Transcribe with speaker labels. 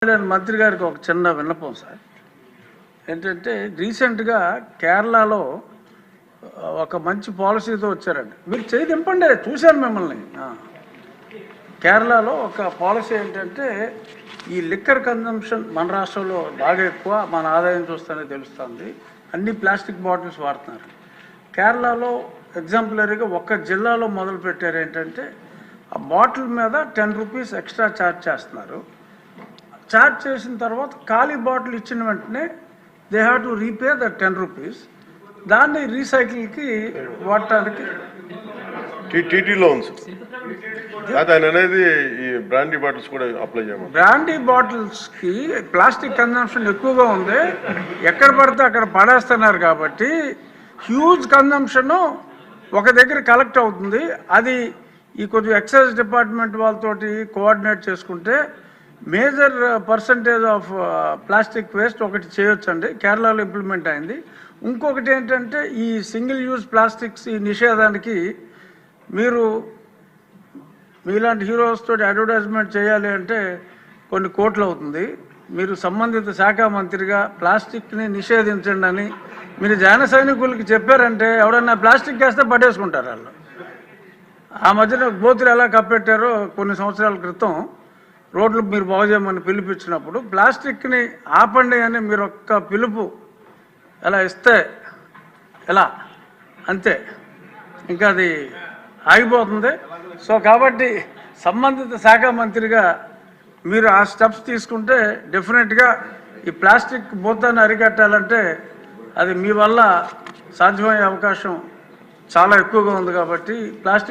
Speaker 1: మంత్రి గారికి ఒక చిన్న విన్నపం సార్. ఏంటంటే రీసెంట్గా కేరళలో ఒక మంచి పాలసీతో వచ్చారండి. మీరు చేయి దింపండి, చూశాను మిమ్మల్ని. కేరళలో ఒక పాలసీ ఏంటంటే ఈ లిక్కర్ కన్జంప్షన్ మన రాష్ట్రంలో బాగా ఎక్కువ, మన ఆదాయం చూస్తేనే తెలుస్తుంది. అన్ని ప్లాస్టిక్ బాటిల్స్ వాడుతున్నారు. కేరళలో ఎగ్జాంపులరీగా ఒక్క జిల్లాలో మొదలు పెట్టారు. ఏంటంటే ఆ బాటిల్ మీద 10 రూపీస్ ఎక్స్ట్రా ఛార్జ్ చేస్తున్నారు. ఛార్జ్ చేసిన తర్వాత ఖాళీ బాటిల్ ఇచ్చిన వెంటనే they have to repay the 10 rupees. దాన్ని రీసైకిల్కి వాడటానికి
Speaker 2: టీటీలో ఉంది. అనేది ఈ బ్రాండీ బాటిల్స్ కూడా అప్లై చేయమని.
Speaker 1: బ్రాండీ బాటిల్స్కి ప్లాస్టిక్ కన్జంప్షన్ ఎక్కువగా ఉంది. ఎక్కడ పడితే అక్కడ పడేస్తున్నారు కాబట్టి హ్యూజ్ కన్జంప్షన్ ఒక దగ్గర కలెక్ట్ అవుతుంది. అది ఈ కొంచెం ఎక్సైజ్ డిపార్ట్మెంట్ వాళ్ళతోటి కోఆర్డినేట్ చేసుకుంటే major percentage of plastic waste ఒకటి చేయొచ్చండి. కేరళలో ఇంప్లిమెంట్ అయింది. ఇంకొకటి ఏంటంటే ఈ సింగిల్ యూజ్ ప్లాస్టిక్స్ ఈ నిషేధానికి మీరు మీలాంటి హీరోస్ తోటి అడ్వర్టైజ్మెంట్ చేయాలి అంటే కొన్ని కోట్లు అవుతుంది. మీరు సంబంధిత శాఖ మంత్రిగా ప్లాస్టిక్ని నిషేధించండి అని మీరు జన సైనికులకి చెప్పారంటే ఎవడన్నా ప్లాస్టిక్ వేస్తే పట్టేసుకుంటారు వాళ్ళు. ఆ మధ్యన గోతులు ఎలా కప్పెట్టారో కొన్ని సంవత్సరాల క్రితం రోడ్లు మీరు బాగు చేయమని పిలిపించినప్పుడు ప్లాస్టిక్ని ఆపండి అని మీరు ఒక్క పిలుపు ఎలా ఇస్తే ఎలా అంతే, ఇంకా అది ఆగిపోతుంది. సో కాబట్టి సంబంధిత శాఖ మంత్రిగా మీరు ఆ స్టెప్స్ తీసుకుంటే డెఫినెట్గా ఈ ప్లాస్టిక్ భూతాన్ని అరికట్టాలంటే అది మీ వల్ల సాధ్యమయ్యే అవకాశం చాలా ఎక్కువగా ఉంది. కాబట్టి ప్లాస్టిక్